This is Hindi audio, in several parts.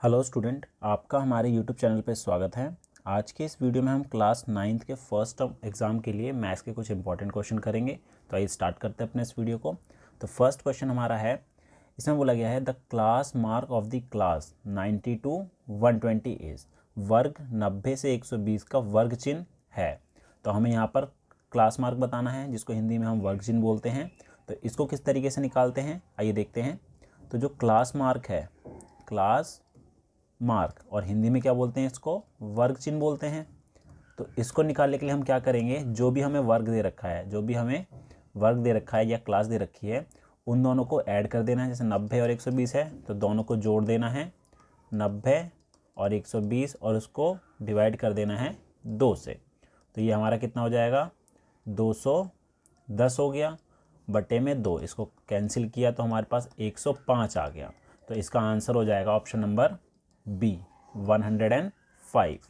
हेलो स्टूडेंट, आपका हमारे यूट्यूब चैनल पे स्वागत है। आज के इस वीडियो में हम क्लास 9th के फर्स्ट टर्म एग्ज़ाम के लिए मैथ्स के कुछ इंपॉर्टेंट क्वेश्चन करेंगे। तो आइए स्टार्ट करते हैं अपने इस वीडियो को। तो फर्स्ट क्वेश्चन हमारा है, इसमें बोला गया है the class mark of the class 90 to 120 is वर्ग 90 से 120 का वर्ग चिन्ह है। तो हमें यहाँ पर क्लास मार्क बताना है, जिसको हिंदी में हम वर्ग चिन्ह बोलते हैं। तो इसको किस तरीके से निकालते हैं आइए देखते हैं। तो जो क्लास मार्क है, क्लास मार्क, और हिंदी में क्या बोलते हैं, इसको वर्ग चिन्ह बोलते हैं। तो इसको निकालने के लिए हम क्या करेंगे, जो भी हमें वर्ग दे रखा है, जो भी हमें वर्ग दे रखा है या क्लास दे रखी है, उन दोनों को ऐड कर देना है। जैसे 90 और 120 है तो दोनों को जोड़ देना है 90 और 120, और उसको डिवाइड कर देना है 2 से। तो ये हमारा कितना हो जाएगा, 210 हो गया बटे में 2। इसको कैंसिल किया तो हमारे पास 105 आ गया। तो इसका आंसर हो जाएगा ऑप्शन नंबर बी 105।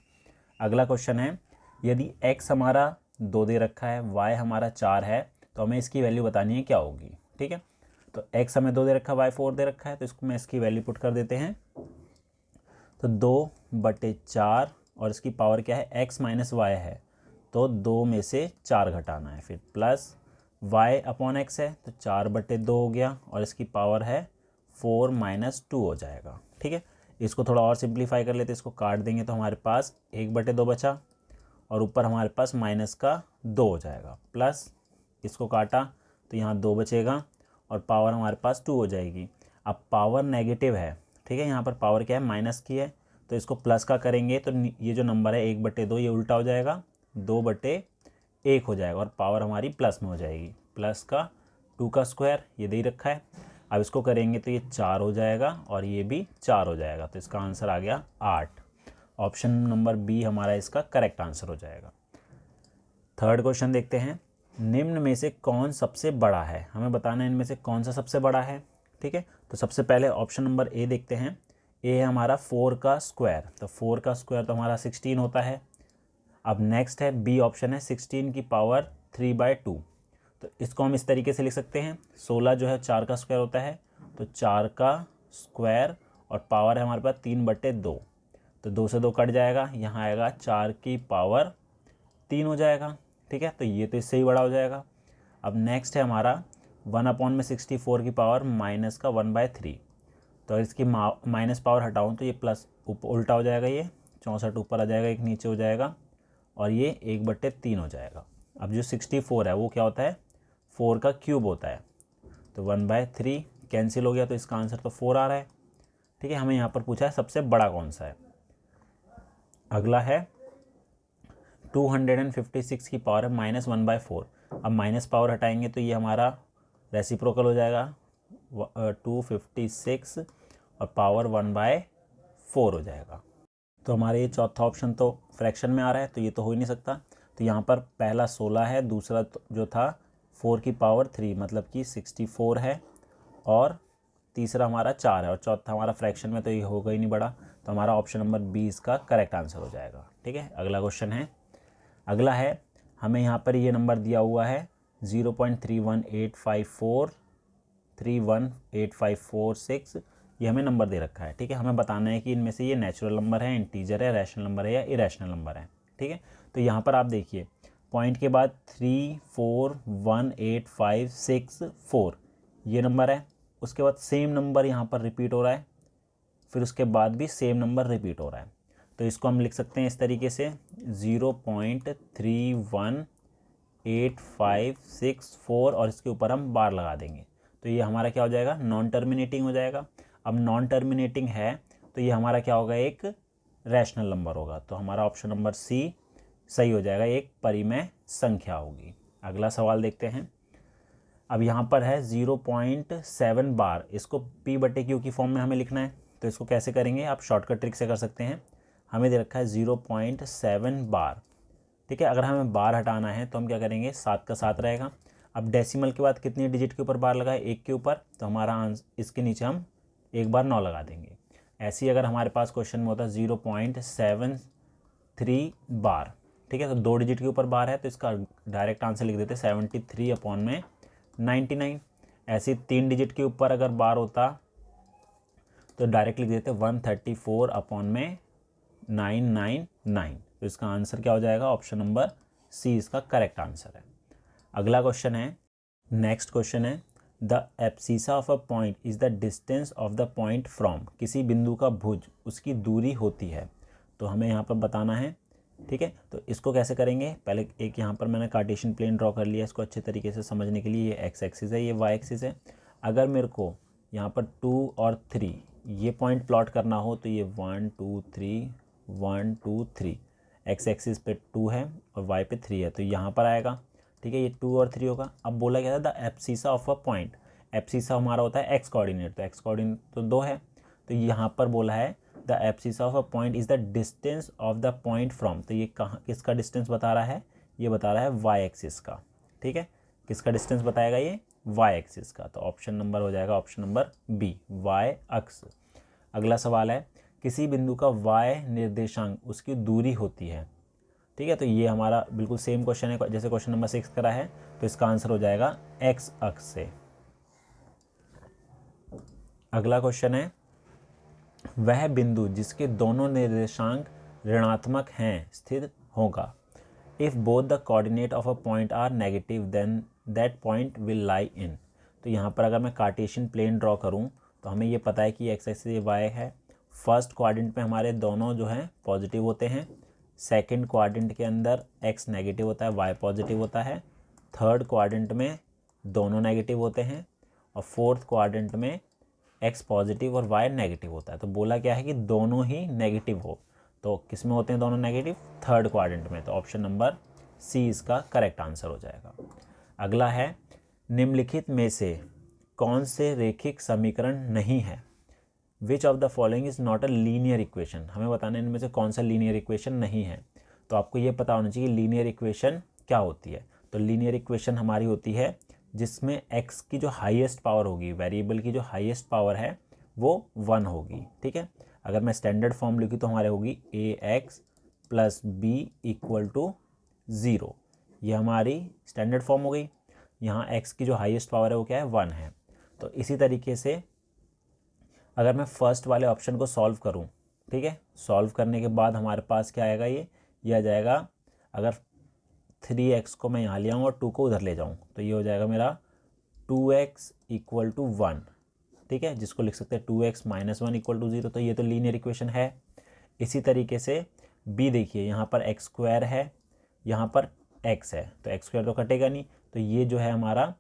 अगला क्वेश्चन है, यदि x हमारा 2 दे रखा है, y हमारा 4 है, तो हमें इसकी वैल्यू बतानी है क्या होगी। ठीक है, तो x हमें 2 दे रखा है, y 4 दे रखा है, तो इसको मैं इसकी वैल्यू पुट कर देते हैं। तो 2/4 और इसकी पावर क्या है, x माइनस वाई है, तो 2 में से 4 घटाना है, फिर प्लस y अपॉन x है, तो 4/2 हो गया, और इसकी पावर है 4 - 2 हो जाएगा। ठीक है, इसको थोड़ा और सिंप्लीफाई कर लेते, इसको काट देंगे तो हमारे पास 1/2 बचा, और ऊपर हमारे पास माइनस का 2 हो जाएगा, प्लस इसको काटा तो यहाँ 2 बचेगा, और पावर हमारे पास 2 हो जाएगी। अब पावर नेगेटिव है, ठीक है, यहाँ पर पावर क्या है, माइनस की है, तो इसको प्लस का करेंगे तो ये जो नंबर है 1/2 ये उल्टा हो जाएगा, 2/1 हो जाएगा, और पावर हमारी प्लस में हो जाएगी। प्लस का 2 का स्क्वायर ये दे रखा है। अब इसको करेंगे तो ये 4 हो जाएगा, और ये भी 4 हो जाएगा, तो इसका आंसर आ गया 8। ऑप्शन नंबर बी हमारा इसका करेक्ट आंसर हो जाएगा। थर्ड क्वेश्चन देखते हैं, निम्न में से कौन सबसे बड़ा है, हमें बताना है इनमें से कौन सा सबसे बड़ा है। ठीक है, तो सबसे पहले ऑप्शन नंबर ए देखते हैं। ए है हमारा 4 का स्क्वायर, तो 4 का स्क्वायर तो हमारा 16 होता है। अब नेक्स्ट है बी ऑप्शन है 16 की पावर 3/2। तो इसको हम इस तरीके से लिख सकते हैं, 16 जो है 4 का स्क्वायर होता है, तो 4 का स्क्वायर और पावर है हमारे पास 3/2, तो 2 से 2 कट जाएगा, यहाँ आएगा 4 की पावर 3 हो जाएगा। ठीक है, तो ये तो इससे ही बड़ा हो जाएगा। अब नेक्स्ट है हमारा 1/64 की पावर माइनस का 1/3। तो अगर इसकी माइनस पावर हटाऊँ तो ये प्लस उल्टा हो जाएगा, ये 64 ऊपर आ जाएगा, एक नीचे हो जाएगा, और ये 1/3 हो जाएगा। अब जो 64 है वो क्या होता है, 4 का क्यूब होता है, तो 1/3 कैंसिल हो गया, तो इसका आंसर तो 4 आ रहा है। ठीक है, हमें यहाँ पर पूछा है सबसे बड़ा कौन सा है। अगला है 256 की पावर है -1/4। अब माइनस पावर हटाएंगे तो ये हमारा रेसिप्रोकल हो जाएगा, 256 और पावर 1/4 हो जाएगा। तो हमारे ये चौथा ऑप्शन तो फ्रैक्शन में आ रहा है, तो ये तो हो ही नहीं सकता। तो यहाँ पर पहला 16 है, दूसरा जो था 4 की पावर 3 मतलब कि 64 है, और तीसरा हमारा 4 है, और चौथा हमारा फ्रैक्शन में, तो ये होगा ही नहीं बड़ा। तो हमारा ऑप्शन नंबर 20 का करेक्ट आंसर हो जाएगा। ठीक है, अगला क्वेश्चन है, अगला है, हमें यहाँ पर ये नंबर दिया हुआ है 0.31854 ये हमें नंबर दे रखा है। ठीक है, हमें बताना है कि इनमें से ये नेचुरल नंबर है, इंटीजर है, रैशनल नंबर है या इरेशनल नंबर है। ठीक है, तो यहाँ पर आप देखिए पॉइंट के बाद 3418564 ये नंबर है, उसके बाद सेम नंबर यहाँ पर रिपीट हो रहा है, फिर उसके बाद भी सेम नंबर रिपीट हो रहा है। तो इसको हम लिख सकते हैं इस तरीके से 0.3185564, और इसके ऊपर हम बार लगा देंगे, तो ये हमारा क्या हो जाएगा, नॉन टर्मिनेटिंग हो जाएगा। अब नॉन टर्मिनेटिंग है तो ये हमारा क्या होगा, एक रैशनल नंबर होगा, तो हमारा ऑप्शन नंबर सी सही हो जाएगा, एक परिमेय संख्या होगी। अगला सवाल देखते हैं। अब यहाँ पर है 0.7 बार, इसको P/Q की फॉर्म में हमें लिखना है, तो इसको कैसे करेंगे, आप शॉर्टकट ट्रिक से कर सकते हैं। हमें दे रखा है 0.7 बार। ठीक है, अगर हमें बार हटाना है तो हम क्या करेंगे, 7 का 7 रहेगा। अब डेसिमल के बाद कितनी डिजिट के ऊपर बार लगाए, 1 के ऊपर, तो हमारा आंसर इसके नीचे हम एक बार 9 लगा देंगे। ऐसे ही अगर हमारे पास क्वेश्चन में होता 0.73 बार, ठीक है, तो 2 डिजिट के ऊपर बार है, तो इसका डायरेक्ट आंसर लिख देते 73/99। ऐसे 3 डिजिट के ऊपर अगर बार होता तो डायरेक्ट लिख देते 134 अपॉन में 999। तो इसका आंसर क्या हो जाएगा, ऑप्शन नंबर सी इसका करेक्ट आंसर है। अगला क्वेश्चन है, नेक्स्ट क्वेश्चन है, the abscissa of a point is the distance of the point from. किसी बिंदु का भुज उसकी दूरी होती है, तो हमें यहाँ पर बताना है। ठीक है, तो इसको कैसे करेंगे, पहले एक यहाँ पर मैंने कार्टेशियन प्लेन ड्रॉ कर लिया इसको अच्छे तरीके से समझने के लिए। ये एक्स एक्सिस है, ये वाई एक्सिस है। अगर मेरे को यहाँ पर 2 और 3 ये पॉइंट प्लॉट करना हो तो ये 1 2 3 1 2 3 एक्स एक्सिस पे 2 है और वाई पे 3 है, तो यहाँ पर आएगा। ठीक है, ये 2 और 3 होगा। अब बोला गया था the abscissa of a point, abscissa हमारा होता है एक्स कोऑर्डिनेट, तो एक्स कोऑर्डिनेट तो 2 है, तो यहाँ पर बोला है the abscissa of a point is the distance of the point from. तो ये कहाँ किसका डिस्टेंस बता रहा है, ये बता रहा है वाई एक्सिस का। ठीक है, किसका डिस्टेंस बताएगा ये, वाई एक्सिस का। तो ऑप्शन नंबर हो जाएगा ऑप्शन नंबर बी, वाई अक्ष। अगला सवाल है, किसी बिंदु का वाई निर्देशांक उसकी दूरी होती है। ठीक है, तो ये हमारा बिल्कुल सेम क्वेश्चन है जैसे क्वेश्चन नंबर 6 करा है, तो इसका आंसर हो जाएगा एक्स अक्ष से। अगला क्वेश्चन है, वह बिंदु जिसके दोनों निर्देशांक ऋणात्मक हैं स्थित होगा। If both the coordinate of a point are negative then that point will lie in. तो यहाँ पर अगर मैं कार्टेशियन प्लेन ड्रॉ करूँ तो हमें ये पता है कि एक्स एक्सिस ये वाई है। फर्स्ट क्वाड्रेंट में हमारे दोनों जो हैं पॉजिटिव होते हैं, सेकंड क्वाड्रेंट के अंदर एक्स नेगेटिव होता है, वाई पॉजिटिव होता है, थर्ड क्वाड्रेंट में दोनों नेगेटिव होते हैं, और फोर्थ क्वाड्रेंट में एक्स पॉजिटिव और वाई नेगेटिव होता है। तो बोला क्या है कि दोनों ही नेगेटिव हो, तो किस में होते हैं दोनों नेगेटिव, थर्ड क्वाड्रेंट में। तो ऑप्शन नंबर सी इसका करेक्ट आंसर हो जाएगा। अगला है, निम्नलिखित में से कौन से रेखिक समीकरण नहीं है। Which of the following is not a linear equation. हमें बताना है इनमें से कौन सा लीनियर इक्वेशन नहीं है। तो आपको ये पता होना चाहिए लीनियर इक्वेशन क्या होती है। तो लीनियर इक्वेशन हमारी होती है जिसमें x की जो हाईएस्ट पावर होगी, वेरिएबल की जो हाईएस्ट पावर है वो 1 होगी। ठीक है, अगर मैं स्टैंडर्ड फॉर्म लिखी तो हमारे होगी ax plus B equal to 0। ये हमारी स्टैंडर्ड फॉर्म हो गई। यहाँ x की जो हाईएस्ट पावर है वो क्या है, 1 है। तो इसी तरीके से अगर मैं फर्स्ट वाले ऑप्शन को सॉल्व करूँ, ठीक है, सॉल्व करने के बाद हमारे पास क्या आएगा, ये आ जाएगा। अगर 3x को मैं यहाँ ले आऊँ और 2 को उधर ले जाऊँ तो ये हो जाएगा मेरा 2x इक्वल टू 1। ठीक है, जिसको लिख सकते हैं 2x माइनस 1 इक्वल टू 0। तो ये तो लीनियर इक्वेशन है। इसी तरीके से b देखिए, यहाँ पर एक्स स्क्वायर है, यहाँ पर x है, तो एक्स स्क्वायर तो कटेगा नहीं, तो ये जो है हमारा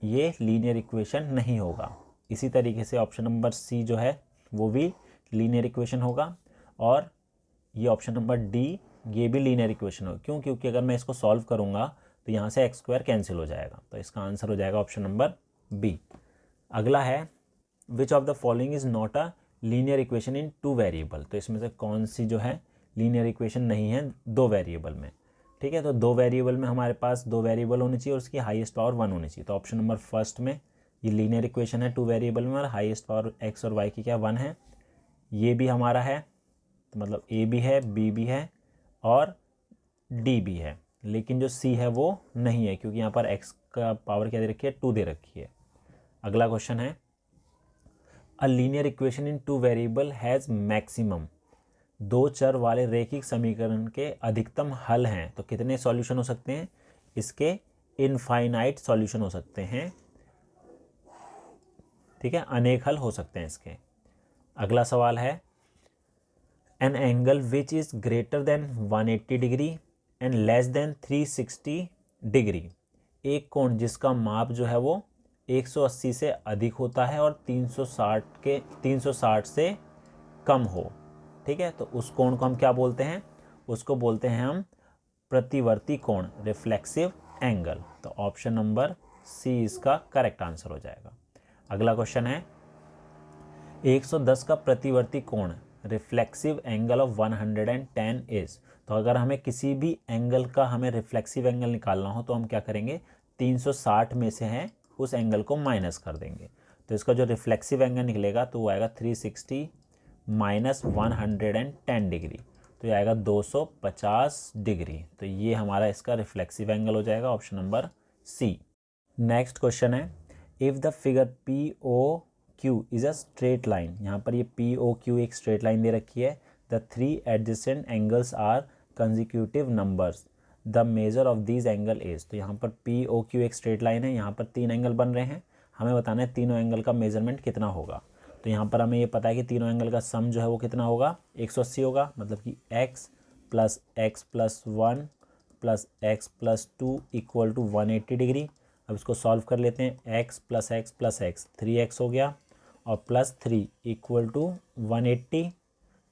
ये लीनियर इक्वेशन नहीं होगा। इसी तरीके से ऑप्शन नंबर सी जो है वो भी लीनियर इक्वेशन होगा, और ये ऑप्शन नंबर डी ये भी लीनियर इक्वेशन होगा। क्यों, क्योंकि अगर मैं इसको सॉल्व करूँगा तो यहाँ से एक्स स्क्वायर कैंसिल हो जाएगा। तो इसका आंसर हो जाएगा ऑप्शन नंबर बी। अगला है, which of the following is not a linear equation in 2 variable. तो इसमें से कौन सी जो है लीनियर इक्वेशन नहीं है 2 वेरिएबल में। ठीक है, तो 2 वेरिएबल में हमारे पास 2 वेरिएबल होनी चाहिए और उसकी हाईएस्ट पावर 1 होनी चाहिए। तो ऑप्शन नंबर फर्स्ट में ये लीनियर इक्वेशन है 2 वेरिएबल में, और हाईएस्ट पावर एक्स और वाई की क्या 1 है। ये भी हमारा है, तो मतलब ए भी है, बी भी है और डी भी है, लेकिन जो सी है वो नहीं है क्योंकि यहाँ पर एक्स का पावर क्या दे रखी है, 2 दे रखी है। अगला क्वेश्चन है, अ linear equation in 2 variable has maximum. 2 चर वाले रैखिक समीकरण के अधिकतम हल हैं, तो कितने सॉल्यूशन हो सकते हैं, इसके इनफाइनाइट सॉल्यूशन हो सकते हैं। ठीक है, अनेक हल हो सकते हैं इसके। अगला सवाल है, an angle which is greater than 180 degree and less than 360 degree. एक कोण जिसका माप जो है वो 180 से अधिक होता है और 360 से कम हो। ठीक है, तो उस कोण को हम क्या बोलते हैं, उसको बोलते हैं हम प्रतिवर्ती कोण, रिफ्लेक्सिव एंगल। तो ऑप्शन नंबर सी इसका करेक्ट आंसर हो जाएगा। अगला क्वेश्चन है, 110 का प्रतिवर्ती कोण रिफ्लेक्सिव एंगल ऑफ 110 इज। तो अगर हमें किसी भी एंगल का हमें रिफ्लेक्सिव एंगल निकालना हो तो हम क्या करेंगे, 360 में से हैं उस एंगल को माइनस कर देंगे। तो इसका जो रिफ्लेक्सिव एंगल निकलेगा तो वो आएगा 360 माइनस 110 डिग्री, तो ये आएगा 250 डिग्री। तो ये हमारा इसका रिफ्लेक्सिव एंगल हो जाएगा, option number C. Next question है, if the figure P O Q is a straight line, यहाँ पर ये पी ओ क्यू एक स्ट्रेट लाइन दे रखी है। The three adjacent angles are consecutive numbers, the measure of these angle is. तो यहाँ पर पी ओ क्यू एक स्ट्रेट लाइन है, यहाँ पर 3 एंगल बन रहे हैं, हमें बताना है तीनों एंगल का मेजरमेंट कितना होगा। तो यहाँ पर हमें ये पता है कि तीनों एंगल का सम जो है वो कितना होगा, 180 होगा, मतलब कि x plus 1 plus x plus 2 equal to 180 degree. अब इसको सॉल्व कर लेते हैं, x प्लस एक्स 3x हो गया और प्लस 3 इक्वल टू 180।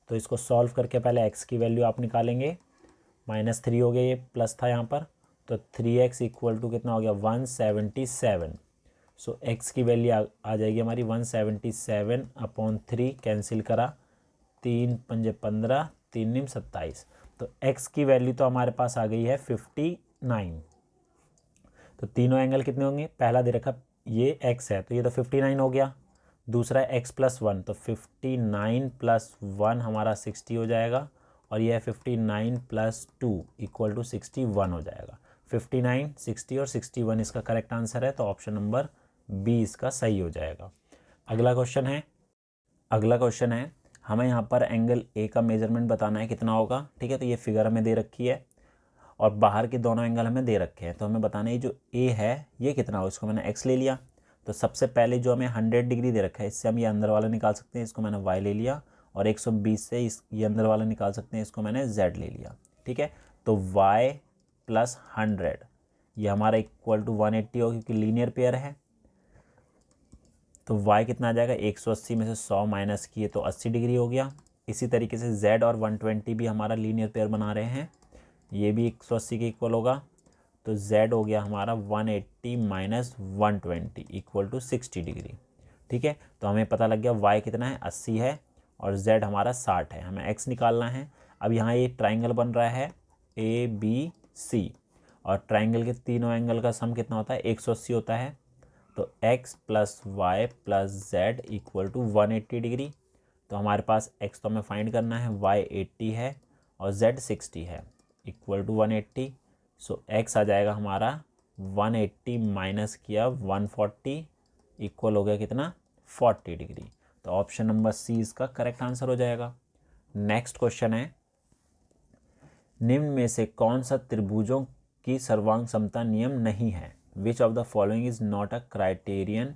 तो इसको सॉल्व करके पहले x की वैल्यू आप निकालेंगे, -3 हो गया, ये प्लस था यहाँ पर, तो 3x इक्वल टू कितना हो गया 177। सो x की वैल्यू आ जाएगी हमारी 177/3, कैंसिल करा, 3 पंजे 15, 3 निम 27। तो x की वैल्यू तो हमारे पास आ गई है 59। तो तीनों एंगल कितने होंगे, पहला दे रखा ये x है तो ये तो 59 हो गया, दूसरा x प्लस 1 तो 59 प्लस 1 हमारा 60 हो जाएगा, और यह 59 प्लस 2 इक्वल टू 61 हो जाएगा। 59, 60 और 61 इसका करेक्ट आंसर है, तो ऑप्शन नंबर बी इसका सही हो जाएगा। अगला क्वेश्चन है हमें यहाँ पर एंगल ए का मेजरमेंट बताना है कितना होगा, ठीक है। तो ये फिगर हमें दे रखी है और बाहर के दोनों एंगल हमें दे रखे हैं, तो हमें बताना है जो ए है ये कितना होगा। इसको मैंने एक्स ले लिया, तो सबसे पहले जो हमें 100 डिग्री दे रखा है इससे हम ये अंदर वाला निकाल सकते हैं, इसको मैंने वाई ले लिया, और 120 से ये अंदर वाला निकाल सकते हैं, इसको मैंने जेड ले लिया, ठीक है। तो वाई प्लस 100 ये हमारा इक्वल टू 180 हो, क्योंकि लीनियर पेयर है। तो y कितना आ जाएगा, 180 में से 100 माइनस किए तो 80 डिग्री हो गया। इसी तरीके से z और 120 भी हमारा लीनियर पेयर बना रहे हैं, ये भी 180 के इक्वल होगा। तो z हो गया हमारा 180 माइनस 120 इक्वल टू 60 डिग्री, ठीक है। तो हमें पता लग गया y कितना है, 80 है, और z हमारा 60 है, हमें x निकालना है। अब यहाँ ये ट्राइंगल बन रहा है ABC, और ट्राइंगल के तीनों एंगल का सम कितना होता है, 180 होता है। तो x plus Y plus Z equal to 180 degree. तो हमारे पास x तो हमें फाइंड करना है, y 80 है और z 60 है, इक्वल टू 180। सो x आ जाएगा हमारा 180 माइनस किया 140 इक्वल हो गया कितना, 40 डिग्री। तो ऑप्शन नंबर सी इसका करेक्ट आंसर हो जाएगा। नेक्स्ट क्वेश्चन है, निम्न में से कौन सा त्रिभुजों की सर्वांग समता नियम नहीं है। Which of the following is not a criterion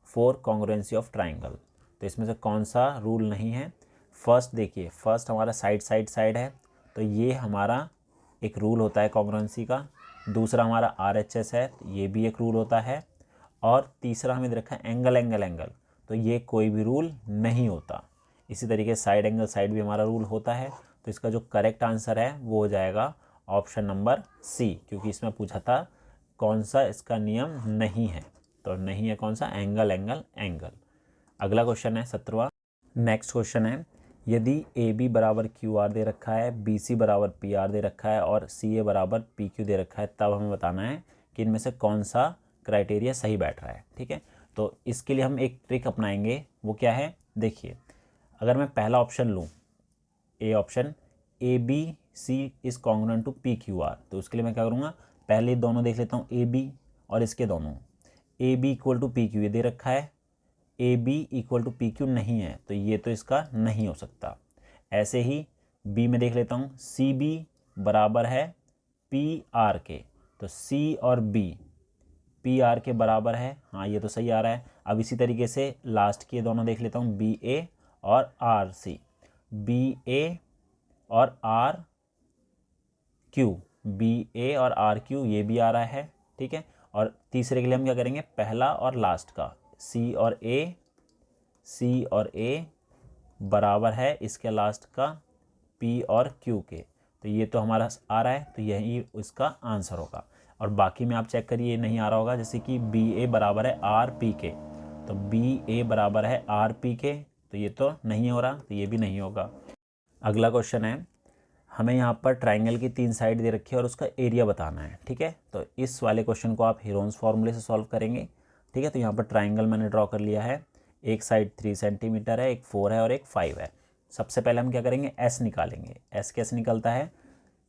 for congruency of triangle. तो इसमें से कौन सा रूल नहीं है। फर्स्ट देखिए, फर्स्ट हमारा साइड है, तो ये हमारा एक रूल होता है कॉन्ग्रुएंसी का। दूसरा हमारा RHS है, तो ये भी एक रूल होता है। और तीसरा हमें दे रखा है एंगल, तो ये कोई भी रूल नहीं होता। इसी तरीके साइड एंगल साइड भी हमारा रूल होता है। तो इसका जो करेक्ट आंसर है वो हो जाएगा ऑप्शन नंबर सी, क्योंकि इसमें पूछा था कौन सा इसका नियम नहीं है, तो नहीं है कौन सा, एंगल। अगला क्वेश्चन है 17वां। नेक्स्ट क्वेश्चन है, यदि AB बराबर QR दे रखा है, BC बराबर PR दे रखा है और CA बराबर PQ दे रखा है, तब हमें बताना है कि इनमें से कौन सा क्राइटेरिया सही बैठ रहा है, ठीक है। तो इसके लिए हम एक ट्रिक अपनाएंगे, वो क्या है, देखिए, अगर मैं पहला ऑप्शन लूँ, A option, ABC is congruent to PQR, तो उसके लिए मैं क्या करूँगा, पहले दोनों देख लेता हूँ, AB और इसके दोनों। AB इक्वल टू PQ ये दे रखा है, AB इक्वल टू PQ नहीं है, तो ये तो इसका नहीं हो सकता। ऐसे ही B में देख लेता हूँ, CB बराबर है PR के, तो C और B PR के बराबर है, हाँ ये तो सही आ रहा है। अब इसी तरीके से लास्ट के दोनों देख लेता हूँ, BA और RC, BA और RQ, BA और RQ ये भी आ रहा है, ठीक है। और तीसरे के लिए हम क्या करेंगे, पहला और लास्ट का, C और A बराबर है इसके लास्ट का P और Q के, तो ये तो हमारा आ रहा है, तो यही इसका आंसर होगा। और बाकी में आप चेक करिए, नहीं आ रहा होगा, जैसे कि BA बराबर है RP के, तो BA बराबर है RP के, तो ये तो नहीं हो रहा, तो ये भी नहीं होगा। अगला क्वेश्चन है, हमें यहाँ पर ट्राइंगल की 3 साइड दे रखी है और उसका एरिया बताना है, ठीक है। तो इस वाले क्वेश्चन को आप हीरोन्स फॉर्मूले से सॉल्व करेंगे, ठीक है। तो यहाँ पर ट्राइंगल मैंने ड्रॉ कर लिया है, एक साइड 3 सेंटीमीटर है, एक 4 है और एक 5 है। सबसे पहले हम क्या करेंगे, S निकालेंगे। S कैसे निकलता है,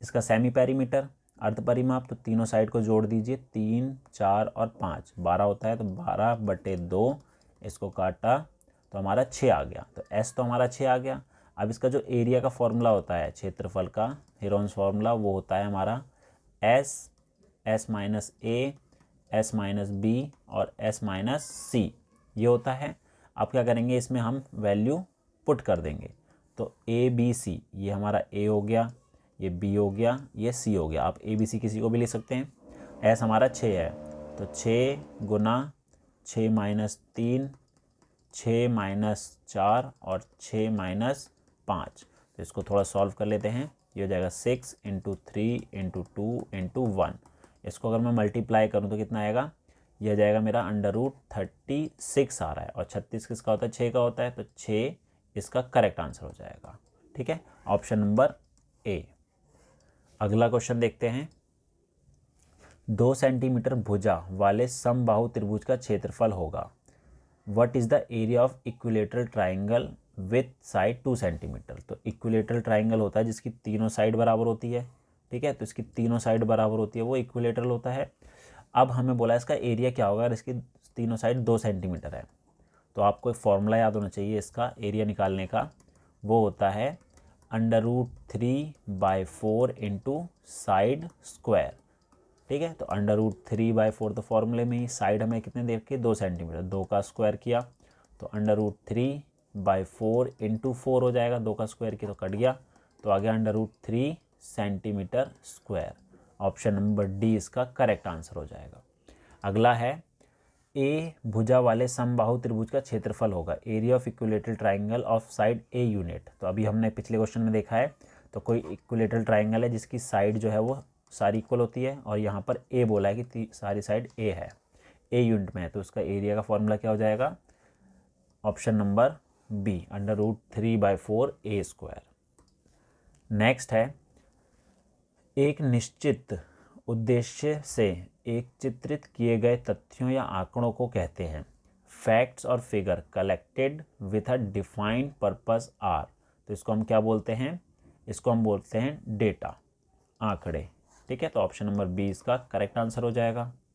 इसका सेमी पेरीमीटर, अर्ध परिमाप, तो तीनों साइड को जोड़ दीजिए, 3, 4 और 5, 12 होता है, तो 12/2, इसको काटा तो हमारा 6 आ गया। तो एस तो हमारा 6 आ गया। अब इसका जो एरिया का फॉर्मूला होता है क्षेत्रफल का, हेरोन्स फार्मूला, वो होता है हमारा एस, एस माइनस ए, एस माइनस बी और एस माइनस सी, ये होता है। अब क्या करेंगे, इसमें हम वैल्यू पुट कर देंगे। तो ए बी सी, ये हमारा ए हो गया, ये बी हो गया, ये सी हो गया। आप ए बी सी किसी को भी लिख सकते हैं। एस हमारा 6 है, तो 6 गुना 6 माइनस 3, 6 माइनस 4 और 6 माइनस 5। तो इसको थोड़ा सॉल्व कर लेते हैं। ये हो जाएगा 6 इंटू 3 इंटू 2 इंटू 1। इसको अगर मैं मल्टीप्लाई करूँ तो कितना आएगा, यह जाएगा मेरा √36 आ रहा है। और 36 किसका होता है, 6 का होता है, तो 6 इसका करेक्ट आंसर हो जाएगा। ठीक है, ऑप्शन नंबर ए। अगला क्वेश्चन देखते हैं। 2 सेंटीमीटर भुजा वाले समबाहु त्रिभुज का क्षेत्रफल होगा। What is the area of equilateral triangle with side 2 centimetre. तो इक्विलेटरल ट्राइंगल होता है जिसकी तीनों साइड बराबर होती है। ठीक है, तो इसकी तीनों साइड बराबर होती है, वो इक्विलेटरल होता है। अब हमें बोला इसका एरिया क्या होगा, अगर इसकी तीनों साइड 2 सेंटीमीटर है, तो आपको एक फॉर्मूला याद होना चाहिए इसका एरिया निकालने का। वो होता है √3/4 इंटू साइड स्क्वायर। ठीक है, तो √3/4 तो फॉर्मूले में ही, साइड हमें कितने दे के 2 सेंटीमीटर, 2 का स्क्वायर किया तो √3/4 इंटू 4 हो जाएगा, 2 का स्क्वायर किया तो कट गया, तो आ गया √3 centimetre square. Option number D इसका करेक्ट आंसर हो जाएगा। अगला है, ए भुजा वाले समबाहु त्रिभुज का क्षेत्रफल होगा। Area of equilateral triangle of side a unit. तो अभी हमने पिछले क्वेश्चन में देखा है, तो कोई इक्विलेटरल ट्राइंगल है जिसकी साइड जो है वो सारी इक्वल होती है, और यहाँ पर ए बोला है कि सारी साइड ए है, ए यूनिट में है, तो उसका एरिया का फॉर्मूला क्या हो जाएगा, ऑप्शन नंबर बी, √3/4 ए स्क्वायर। नेक्स्ट है, एक निश्चित उद्देश्य से एक चित्रित किए गए तथ्यों या आंकड़ों को कहते हैं। फैक्ट्स और figure collected with a defined purpose are. तो इसको हम क्या बोलते हैं, इसको हम बोलते हैं डेटा, आंकड़े। ठीक है, तो ऑप्शन नंबर बी इसका करेक्ट आंसर हो जाएगा।